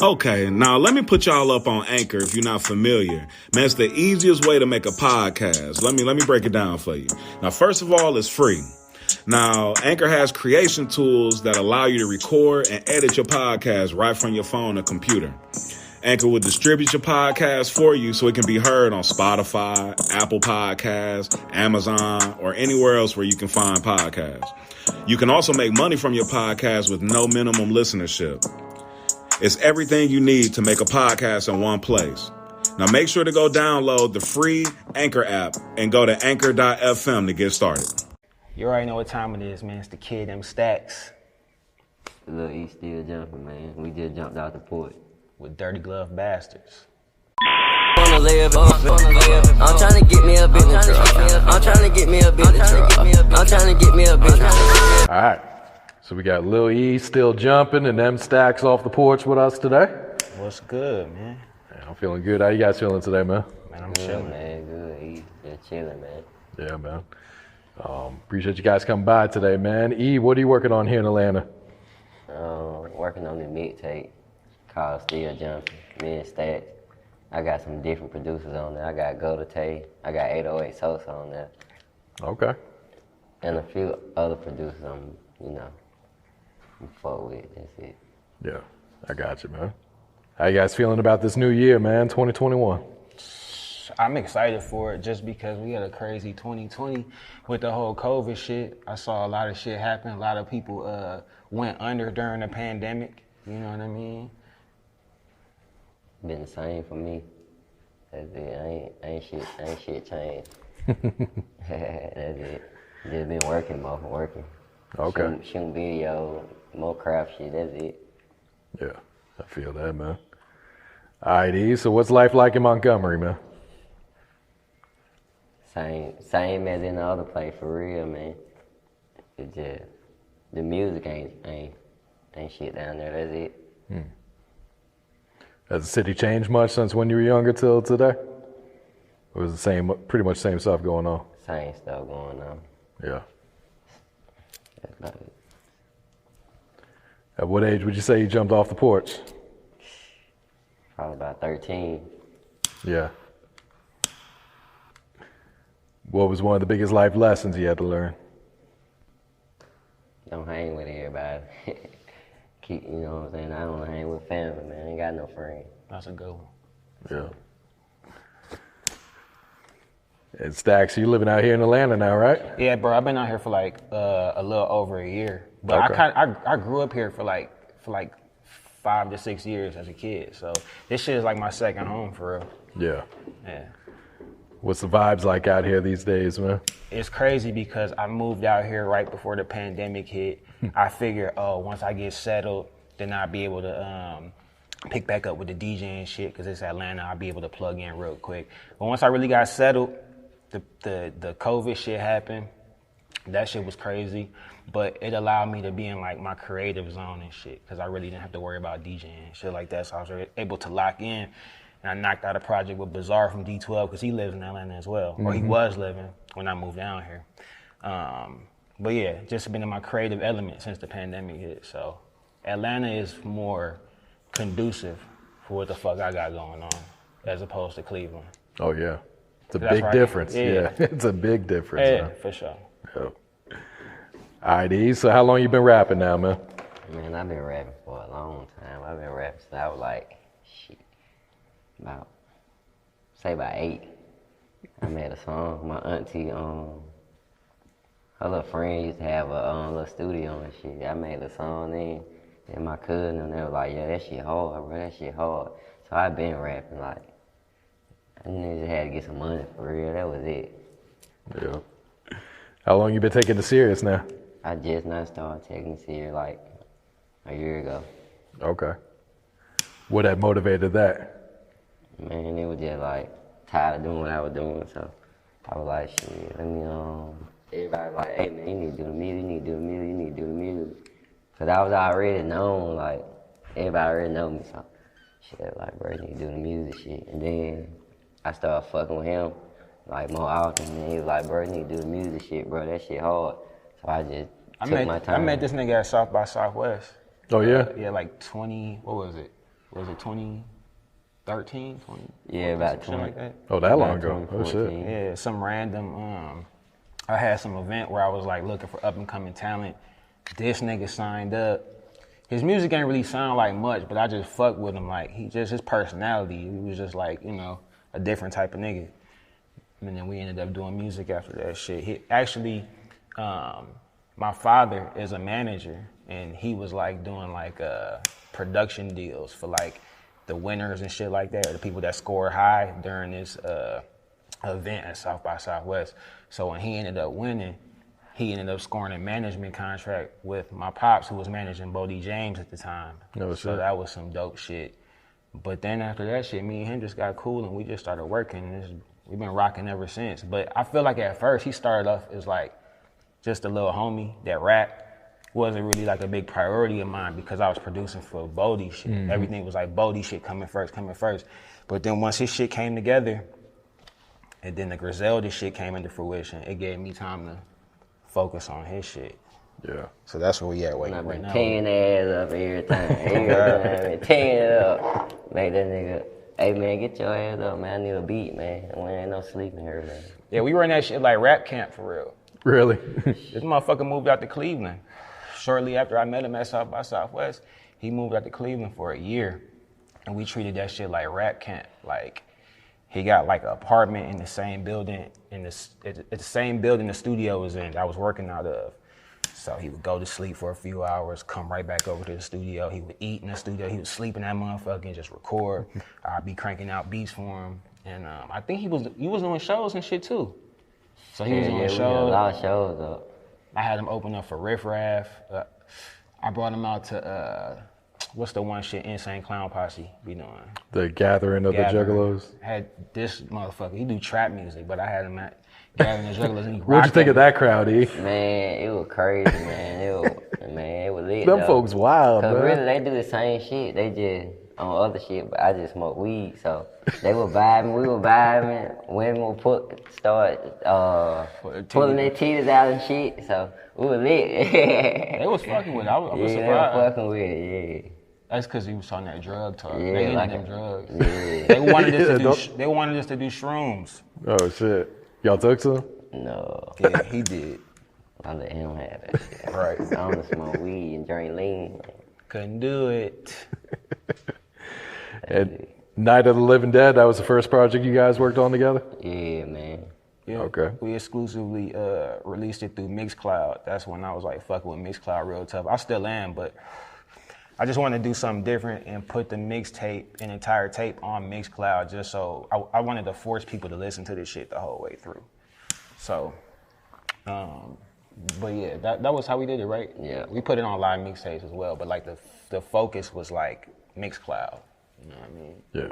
Okay, now let me put y'all up on Anchor if you're not familiar. Man, it's the easiest way to make a podcast. Let me break it down for you. Now, first of all, it's free. Now, Anchor has creation tools that allow you to record and edit your podcast right from your phone or computer. Anchor will distribute your podcast for you so it can be heard on Spotify, Apple Podcasts, Amazon, or anywhere else where you can find podcasts. You can also make money from your podcast with no minimum listenership. It's everything you need to make a podcast in one place. Now make sure to go download the free Anchor app and go to anchor.fm to get started. You already know what time it is, man. It's the kid, them stacks. Lil E still jumping, man. We just jumped out the porch. With dirty glove bastards. I'm trying to get me up in the truck. I'm trying to get me up in the truck. I'm trying to get me up in the truck. All right. So we got Lil E still jumping and them stacks off the porch with us today. What's good, man? Yeah, I'm feeling good. How you guys feeling today, man? Man, I'm Good, chilling. man. Good. He just chilling, man. Yeah, man. Appreciate you guys coming by today, man. E, what are you working on here in Atlanta? Working on the mixtape called Still Jumpn. Me and Stacks. I got some different producers on there. I got Go to Tay. I got 808 Sosa on there. Okay. And a few other producers I'm fuck with. That's it. Yeah, I got you, man. How you guys feeling about this new year, man, 2021? I'm excited for it just because we had a crazy 2020 with the whole COVID shit. I saw a lot of shit happen. A lot of people went under during the pandemic. You know what I mean? Been the same for me. That's it. Ain't shit changed. That's it. Just been working, working. Okay. Shooting video, more craft shit. That's it. Yeah, I feel that, man. All right, E, so what's life like in Montgomery, man? Same as in the other place, for real, man. It just the music ain't shit down there. That's it. Has the city changed much since when you were younger till today? Or was the same, pretty much same stuff going on? Same stuff going on. Yeah. That's about it. At what age would you say you jumped off the porch? Probably about 13. Yeah. What was one of the biggest life lessons you had to learn? Don't hang with everybody. You know what I'm saying? I don't hang with family, man. I ain't got no friends. That's a good one. Yeah. And Stacks, you living out here in Atlanta now, right? Yeah, bro. I've been out here for like a little over a year, but Okay. I grew up here for like 5 to 6 years as a kid. So this shit is like my second home for real. Yeah. Yeah. What's the vibes like out here these days, man? It's crazy because I moved out here right before the pandemic hit. I figured, once I get settled, then I'll be able to pick back up with the DJ and shit because it's Atlanta. I'll be able to plug in real quick. But once I really got settled, the COVID shit happened. That shit was crazy. But it allowed me to be in like my creative zone and shit because I really didn't have to worry about DJing and shit like that. So I was able to lock in. And I knocked out a project with Bizarre from D12 because he lives in Atlanta as well, or he was living when I moved down here. But yeah, just been in my creative element since the pandemic hit. So Atlanta is more conducive for what the fuck I got going on as opposed to Cleveland. Oh, yeah. It's a That's big right. difference. Yeah. It's a big difference. Yeah, Man. for sure. Yeah. All right, E, so how long you been rapping now, man? Man, I've been rapping for a long time. I've been rapping since I was like, about 8. I made a song. My auntie, her little friend used to have a little studio and shit. I made a song then, and my cousin and they were like, yeah, that shit hard, bro, that shit hard. So I been rapping, like, I just had to get some money for real, that was it. Yeah. How long you been taking this serious now? I just not started taking it serious like a year ago. Okay. What had motivated that? Man, it was just like tired of doing what I was doing, so I was like, shit, let me, everybody was like, hey man, you need to do the music, you need to do the music, you need to do the music. Cause I was already known, like, everybody already know me, so shit, like, bro, you need to do the music shit. And then I started fucking with him, like, more often, and he was like, bro, you need to do the music shit, bro, that shit hard. So I just took my time. I met this nigga at South by Southwest. Oh, yeah? Yeah, like 20, what was it? was it 2013, 20? Yeah, about something 20. like that. Oh, that long About ago. Oh, shit. 2014. Yeah, some random. I had some event where I was like looking for up and coming talent. This nigga signed up. His music ain't really sound like much, but I just fucked with him. Like his personality, he was just like, you know, a different type of nigga. And then we ended up doing music after that shit. He actually, my father is a manager, and he was like doing like production deals for like the winners and shit like that, or the people that scored high during this event at South by Southwest. So when he ended up winning, he ended up scoring a management contract with my pops, who was managing Bo D James at the time. Oh, so shit. that was some dope shit. But then after that shit, me and him just got cool, and we just started working. And we've been rocking ever since. But I feel like at first he started off as like just a little homie that rap. Wasn't really like a big priority of mine because I was producing for Bo D shit. Mm-hmm. Everything was like Bo D shit coming first. But then once his shit came together, and then the Griselda shit came into fruition, it gave me time to focus on his shit. Yeah. So that's where we at I've right been now. tearing ass up every time. Every time I've been tearing it up. Make that nigga, hey man, get your ass up, man. I need a beat, man. We ain't no sleeping here, man. Yeah, we ran that shit like rap camp for real. Really? This motherfucker moved out to Cleveland. Shortly after I met him at South by Southwest, he moved out to Cleveland for a year. And we treated that shit like rap camp. Like, he got like an apartment in the same building, at the same building the studio was in, that I was working out of. So he would go to sleep for a few hours, come right back over to the studio. He would eat in the studio. He would sleep in that motherfucker and just record. I'd be cranking out beats for him. And I think he was doing shows and shit too. So he was doing we did a shows. lot of shows up. I had him open up for Riff Raff. I brought him out to, what's the one shit Insane Clown Posse be doing? The Gathering of the Juggalos. Had this motherfucker, he do trap music, but I had him at Gathering of the Juggalos. And he What'd you think of that crowd, E? Man, it was crazy, man. It was lit. Them though. folks wild, Cause man. really, they do the same shit. They just on other shit, but I just smoke weed. So they were vibing, we were vibing. Women would start pulling their titties out and shit. So we were lit. They was fucking with it. I was Yeah, they surprised. were fucking with it. Yeah. That's because he was on that drug talk. Yeah, They like into them drugs. Yeah. They wanted us to don't- they wanted us to do shrooms. Oh, shit. Y'all took some? No, Yeah, he did. I let him have that shit. Right. I only smoke weed and drink lean. Couldn't do it. And Night of the Living Dead, that was the first project you guys worked on together? Yeah, man. Yeah, Okay. We exclusively released it through Mixcloud. That's when I was like fucking with Mixcloud real tough. I still am, but I just wanted to do something different and put the mixtape, an entire tape on Mixcloud just so I wanted to force people to listen to this shit the whole way through. So, but yeah, that was how we did it, right? Yeah. We put it on live mixtapes as well, but like the focus was like Mixcloud. You know what I mean? Yeah.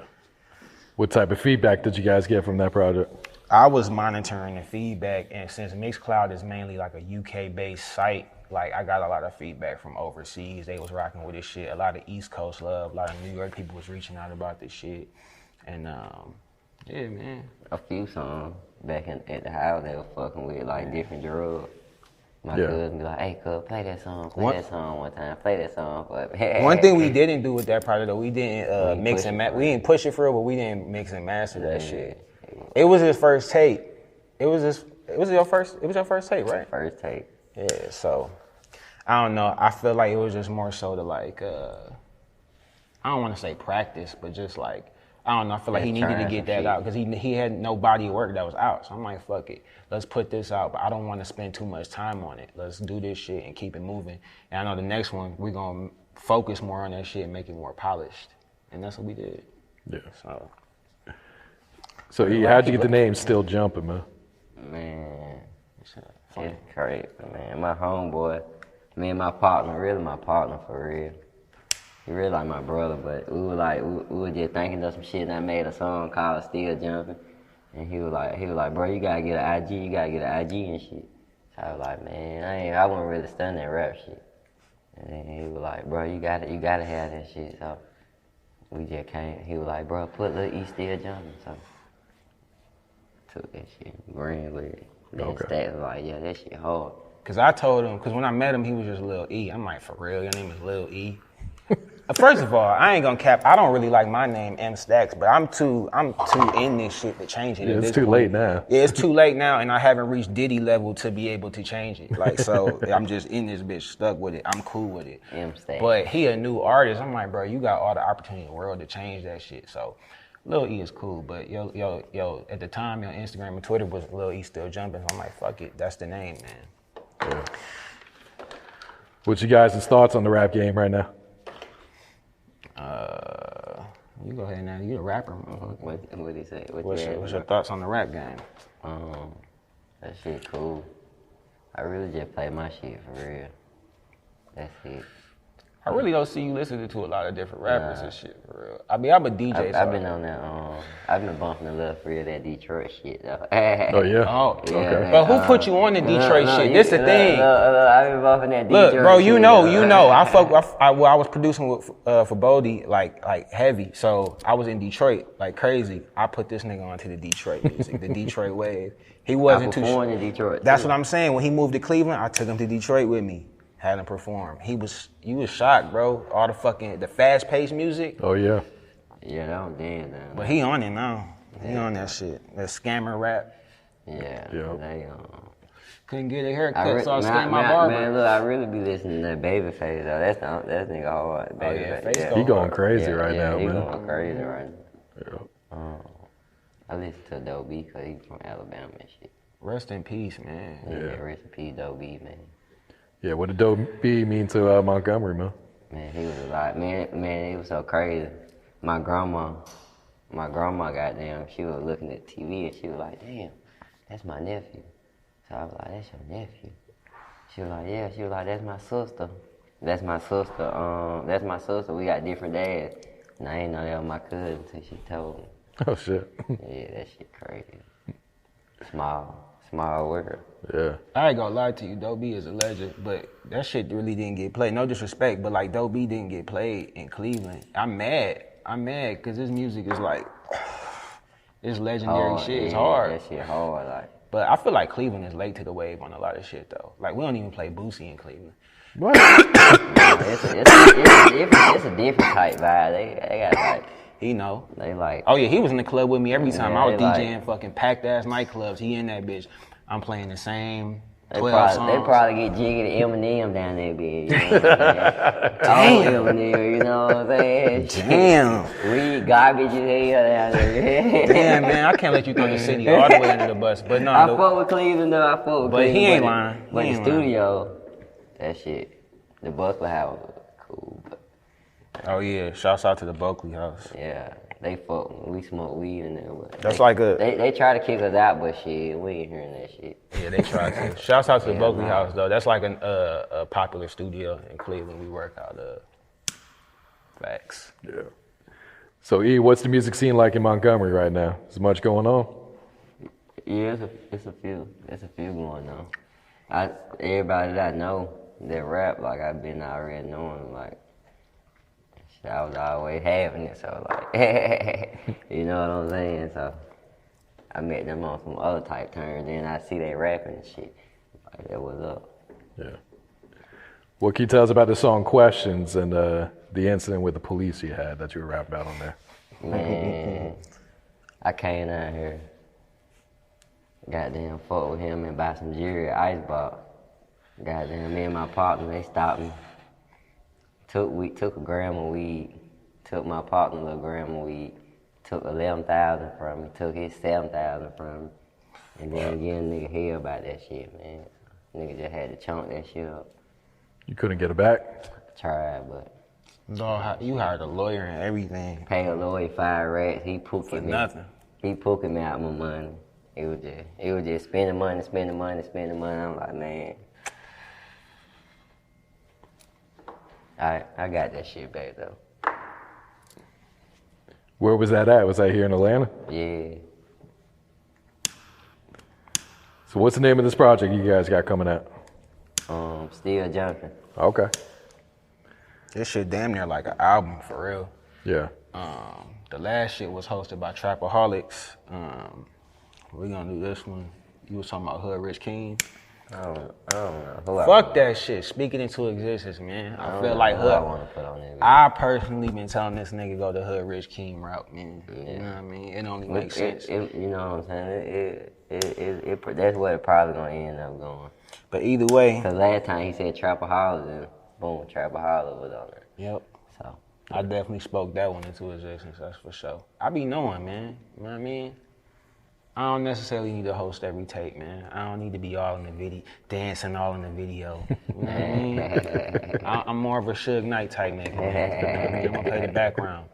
What type of feedback did you guys get from that project? I was monitoring the feedback, and since Mixcloud is mainly like a UK-based site, like I got a lot of feedback from overseas. They was rocking with this shit. A lot of East Coast love. A lot of New York people was reaching out about this shit, and yeah, man. A few songs back at the house they were fucking with like different drugs. My Yeah. cousin be like, "Hey, cuz, play that song one time, play that song." But One thing we didn't do with that project though, we didn't We mix push and it, we didn't push it for real, but we didn't mix and master that Yeah. shit. It was his first tape. It was your first tape, right? First tape. Yeah, so I don't know. I feel like it was just more so to like I don't want to say practice, but just like I don't know. I feel like he needed to get that out because he had no body of work that was out. So I'm like, fuck it, let's put this out. But I don't want to spend too much time on it. Let's do this shit and keep it moving. And I know the next one we're gonna focus more on that shit and make it more polished. And that's what we did. Yeah. So So E, how'd you get the name Still Jumpn', man? Man, funny. it's crazy, man. My homeboy, me and my partner, really my partner for real. He really like my brother, but we were just thinking of some shit, and I made a song called Still Jumpn'. And he was like, bro, you gotta get an IG and shit. So I was like, man, I wasn't really studying that rap shit. And then he was like, bro, you gotta have that shit. So we just came. He was like, bro, put Lil E Still Jumpn'. So took that shit, ran with it. Then Okay. Stats was like, yeah, that shit hard. Cause I told him, cause when I met him, he was just Lil E. I'm like, for real, your name is Lil E? First of all, I ain't gonna cap. I don't really like my name M Stacks, but I'm too in this shit to change it. Yeah, at it's this too point. late now. Yeah, it's too late now, and I haven't reached Diddy level to be able to change it. Like, so I'm just in this bitch, stuck with it. I'm cool with it. M Stacks. But he a new artist. I'm like, bro, you got all the opportunity in the world to change that shit. So Lil E is cool, but yo, at the time, your Instagram and Twitter was Lil E Still Jumpn. So I'm like, fuck it, that's the name, man. Yeah. What's you guys' thoughts on the rap game right now? You go ahead now. You a rapper, man. What he say? What's your thoughts on the rap game? That shit cool. I really just play my shit for real. That's it. I really don't see you listening to a lot of different rappers and shit, for real. I mean, I'm a DJ. I've been on that. I've been bumping a little free of that Detroit shit though. Oh yeah. Oh, Yeah, okay. man. But who put you on the Detroit shit? This the thing. I've been bumping that Detroit. Look, bro, shit, you know. I was producing with, for Bodie, like heavy. So I was in Detroit like crazy. I put this nigga onto the Detroit music, the Detroit wave. He wasn't too. In Detroit. That's too. what I'm saying. When he moved to Cleveland, I took him to Detroit with me. Had him perform. You was shocked, bro. All the fast paced music. Oh yeah. Yeah, that was damn now. But he on it now. He on that shit. That scammer rap. Yeah. Yeah. They, Couldn't get a haircut, so I scammed my barber. Man, look, I really be listening to that Babyface though. That nigga hard. Oh, yeah, Babyface. Face He going crazy right now, he man. going crazy right now. Yeah. I listen to Doe B because he's from Alabama and shit. Rest in peace, man. Yeah, rest in peace, Doe B, man. Yeah, what did Doe B mean to Montgomery, man? Man, he was a lot. Man, he was so crazy. My grandma, goddamn, she was looking at TV and she was like, damn, that's my nephew. So I was like, that's your nephew? She was like, yeah. She was like, that's my sister. That's my sister. We got different dads. And I ain't know that was my cousin until she told me. Oh shit. Yeah, that shit crazy. Small world. Yeah. I ain't gonna lie to you, Doe B is a legend, but that shit really didn't get played. No disrespect, but like Doe B didn't get played in Cleveland. I'm mad because his music is like, it's legendary shit. It's hard. That shit hard, like. But I feel like Cleveland is late to the wave on a lot of shit though. Like we don't even play Boosie in Cleveland. What? It's a different type vibe. They got like. He know. They like. Oh yeah, he was in the club with me every time. Yeah, I was they DJing like, fucking packed ass nightclubs. He in that bitch. I'm playing the same 12 songs. They probably get jiggy to Eminem down there, bitch. You know what I'm saying? Eminem, you know what I'm saying? Damn. We garbage as hell down there. Damn, man, I can't let you throw the city all the way under the bus. But no, I fuck with Cleveland though. I fuck with but Cleveland. he ain't lying. But He the ain't lying. studio, that shit, the Buckley House was cool. But Oh yeah, shouts out to the Buckley House. yeah, they fuck. We smoke weed in there. But That's like a They try to kick us out, but shit, we ain't hearing that shit. yeah. They try to. Shouts out to the Yeah, Buckley man. House though. That's like a popular studio in Cleveland. We work out of. Facts. Yeah. So E, what's the music scene like in Montgomery right now? Is much going on? Yeah, it's a few going on. Everybody that I know that rap, like I've been already knowing, like shit, I was always having it, so like you know what I'm saying? So I met them on some other type terms, then I see they rapping and shit. Like that was up. Yeah. What can you tell us about the song Questons and the incident with the police you had that you were rapping about on there? Man, I came down here, goddamn fuck with him and buy some jewelry at Icebox. Goddamn, me and my partner, they stopped me. Took a gram of weed, took my partner a little gram of weed, took 11,000 from me, took his 7,000 from me, and then getting nigga hell about that shit, man. Nigga just had to chunk that shit up. You couldn't get it back? Tried, but Dog, you hired a lawyer and everything. pay a lawyer 5 racks, he For pooking me. nothing. He pooking me out my money. It was just spending money. I'm like, man. I got that shit back though. Where was that at? Was that here in Atlanta? Yeah. So what's the name of this project you guys got coming out? Still Jumpn. Okay. This shit damn near like an album for real. Yeah. The last shit was hosted by Trapaholics. We gonna do this one. You was talking about Hood Rich King. I don't know. Fuck that shit. Speak it into existence, man. I feel like who I Hood. want to put on there. I personally been telling this nigga go the Hood Rich King route, man. You know what I mean? It only makes sense. You know what I'm saying? That's what it probably gonna end up going. But either way. Cause last time he said Trapaholic, and boom, Trapaholic was on there. Yep. So I definitely spoke that one into existence, that's for sure. I be knowing, man. You know what I mean? I don't necessarily need to host every tape, man. I don't need to be all in the video, dancing all in the video. You know what I mean? I'm more of a Suge Knight type nigga, man. I'm gonna play the background.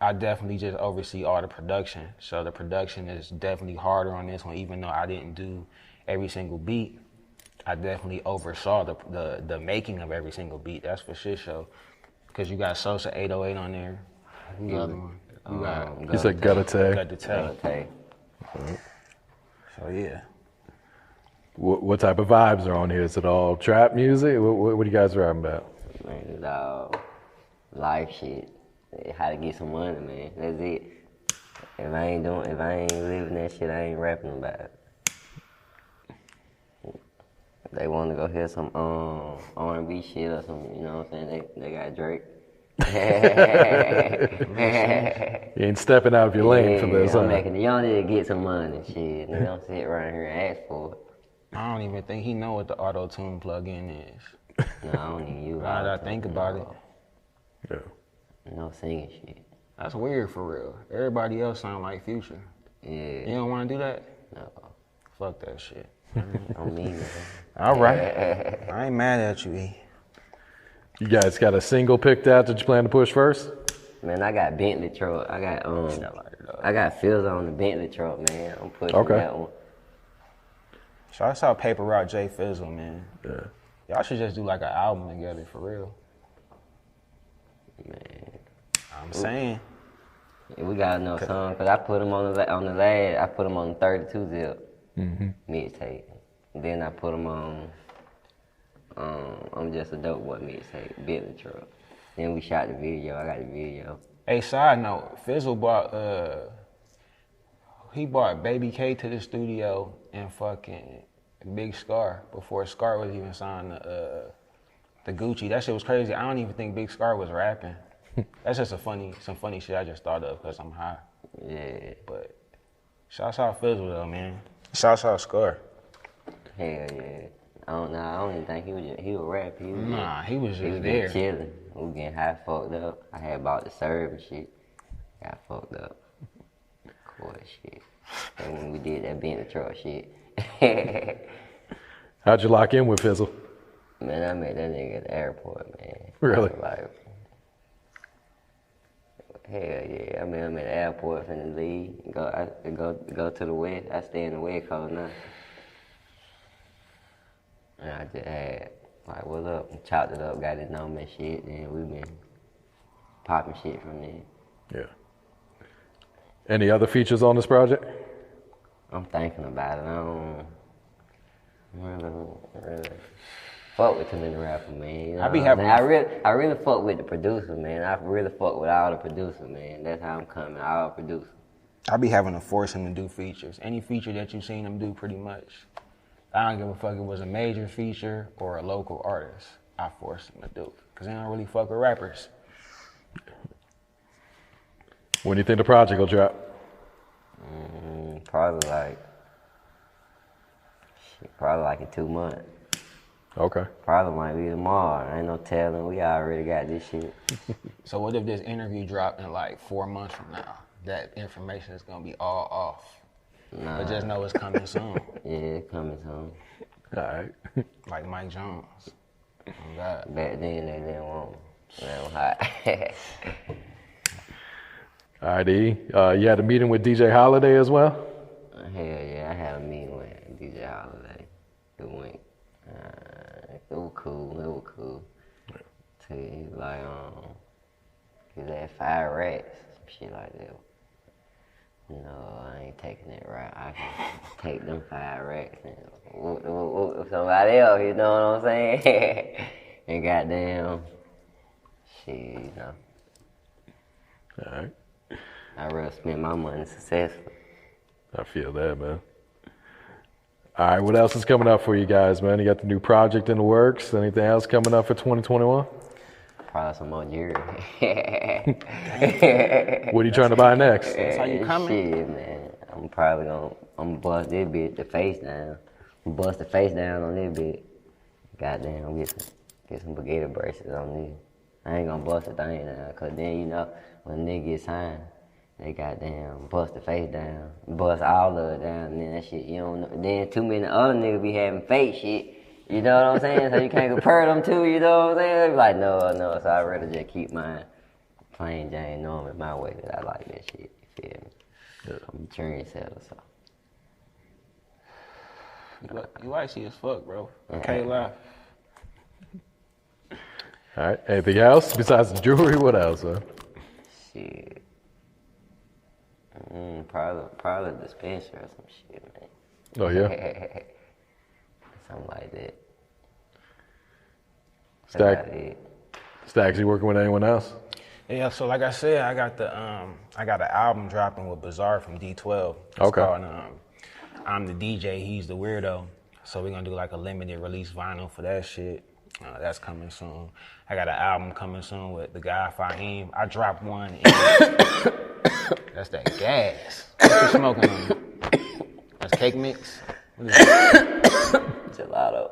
I definitely just oversee all the production. So the production is definitely harder on this one, even though I didn't do every single beat. I definitely oversaw the making of every single beat. That's for shit show. Cause you got Sosa 808 on there. You got You said Gutter Tay. Gutter Tay. So yeah. What type of vibes are on here? Is it all trap music? What are you guys rapping about? man, it's all life shit. How to get some money, man. That's it. If I ain't living that shit, I ain't rapping about it. They want to go hear some R&B shit or some, you know what I'm saying? They got Drake. You ain't stepping out of your lane for this, huh? Y'all need to get some money, shit. They don't sit around here and ask for it. I don't even think he know what the auto-tune plug-in is. No, I don't even use Now that I think about it. Yeah. No singing shit. That's weird for real. Everybody else sound like Future. Yeah. You don't want to do that? No. Fuck that shit. Don't mean it. All right. I ain't mad at you, E. You guys got a single picked out that you plan to push first? Man, I got Bentley Truck. I got Fizzle on the Bentley Truck, man. I'm pushing that one. Shout out Paper Rock Jay Fizzle, man. Yeah. Y'all should just do like an album together, for real. Man. I'm saying. Yeah, we got enough songs, cause I put them on the last. I put them on the 32 zip mixtape. Then I put them on. I'm just a dope boy mixtape, Bentley Truck. Then we shot the video. I got the video. Hey, side note, Fizzle bought he brought Baby K to the studio and fucking Big Scar before Scar was even signed the Gucci. That shit was crazy. I don't even think Big Scar was rapping. That's just some funny shit I just thought of because I'm high. Yeah. But shouts out Fizzle though, man. Shouts out Scar. Hell yeah. I don't even think he was rap. He was just there. there. Chilling. We was getting high fucked up. I had bought the serve and shit. Got fucked up. Cool shit. And when we did that Bentley Truck shit. How'd you lock in with Fizzle? Man, I met that nigga at the airport, man. Really? Like, hell yeah. I met him at the airport finna leave. Go to the West. I stay in the West Coast now. And I just had, like, what's up? Chopped it up, got his number and shit, and we been popping shit from there. Yeah. Any other features on this project? I'm thinking about it. I don't really fuck with too many rappers, man. You know I be having. I really fuck with the producer, man. I really fuck with all the producers, man. That's how I'm coming, all producers. I be having to force him to do features. Any feature that you've seen him do, pretty much. I don't give a fuck if it was a major feature or a local artist. I force him to do it. Because they don't really fuck with rappers. When do you think the project will drop? Probably like in 2 months. Okay. Probably might be tomorrow. Ain't no telling. We already got this shit. So what if this interview dropped in like 4 months from now? That information is going to be all off. Nah. But just know it's coming soon. Yeah, it's coming soon. All right. Like Mike Jones. Oh God. Back then they didn't want me. They was hot. All right, E. You had a meeting with DJ Holiday as well? Hell yeah, I had a meeting with DJ Holiday. It went, it was cool. So he was like, he had 5 racks, some shit like that. No, I ain't taking it right. I can take them 5 racks and whoop somebody else, you know what I'm saying? And goddamn, shit, you know. All right. I'd rather spend my money successfully. I feel that, man. All right, what else is coming up for you guys, man? You got the new project in the works. Anything else coming up for 2021? Probably some more jewelry. What are you trying to buy next? That's how you coming? Shit, man. I'm probably gonna bust this bit, the face down. Bust the face down on this bit. Goddamn, get some spaghetti bracelets on this. I ain't gonna bust the thing down, cause then you know when nigga get signed, they goddamn bust the face down, bust all of it down, and then that shit you don't know. Then too many other niggas be having fake shit. You know what I'm saying? So you can't compare them two. You know what I'm saying? They be like no. So I'd rather just keep mine plain Jane Norman my way, cause I like that shit. You feel me? Yeah. I'm a trendsetter, so. You icy as fuck, bro. Can't lie. All right, anything else besides the jewelry? What else, huh? Shit. Probably a dispenser or some shit, man. Oh, yeah? Something like that. Stacks, you working with anyone else? Yeah, so like I said, I got an album dropping with Bizarre from D12. It's Okay. called, I'm the DJ, he's the weirdo. So we're gonna do like a limited release vinyl for that shit. That's coming soon. I got an album coming soon with the guy Fahim. I dropped one. That's that gas. What you smoking on? That's cake mix. What is that? Gelato.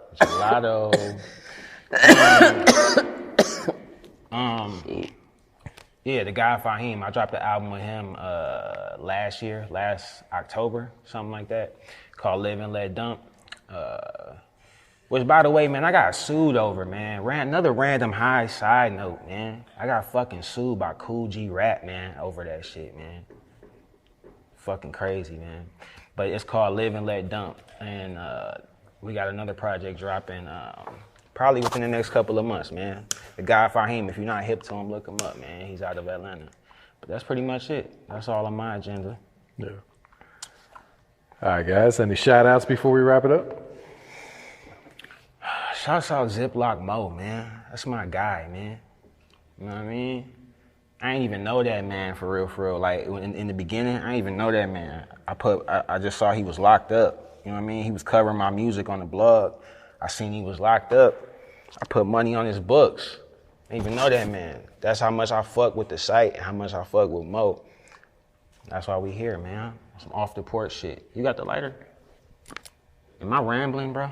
Yeah, the guy Fahim. I dropped the album with him last October, something like that, called Live and Let Dump. Which, by the way, man, I got sued over, man. Another random high side note, man. I got fucking sued by Cool G Rap, man, over that shit, man. Fucking crazy, man. But it's called Live and Let Dump. And we got another project dropping probably within the next couple of months, man. The guy Fahim, if you're not hip to him, look him up, man. He's out of Atlanta. But that's pretty much it. That's all on my agenda. Yeah. All right, guys. Any shout outs before we wrap it up? Shouts out Ziploc Mo, man. That's my guy, man. You know what I mean? I ain't even know that man for real. Like in the beginning, I didn't even know that man. I just saw he was locked up. You know what I mean? He was covering my music on the blog. I seen he was locked up. I put money on his books. I didn't even know that man. That's how much I fuck with the site and how much I fuck with Mo. That's why we here, man. Some off the porch shit. You got the lighter? Am I rambling, bro?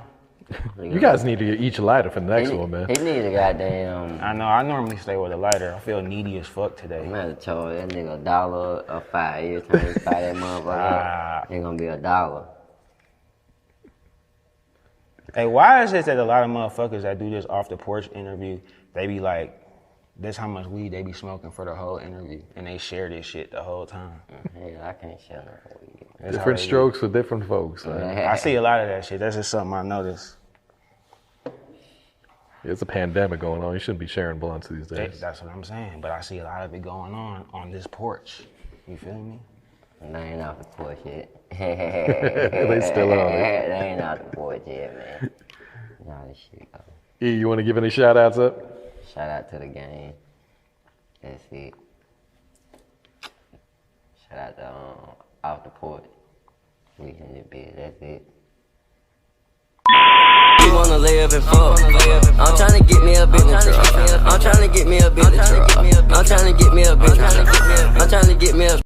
You guys need to get each a lighter for the next one, man. He needs a goddamn. I know. I normally stay with a lighter. I feel needy as fuck today. I'm gonna charge that nigga $1 or $5 every time you buy that motherfucker up. It's gonna be $1. Hey, why is it that a lot of motherfuckers that do this off the porch interview, they be like, this how much weed they be smoking for the whole interview, and they share this shit the whole time? Hell, I can't share no weed. Different strokes for different folks. I see a lot of that shit. That's just something I noticed. It's a pandemic going on. You shouldn't be sharing blunts these days. That's what I'm saying. But I see a lot of it going on this porch. You feel me? They ain't off the porch yet. They still on it. They ain't off the porch yet, man. Nah, this shit go. E, you want to give any shout outs up? Shout out to the game. That's it. Shout out to off the porch. We in this bitch. That's it. You wanna live and fuck. I'm tryna get me a business truck. I'm tryna get me a business truck. I'm tryna get me a business truck. I'm tryna get me a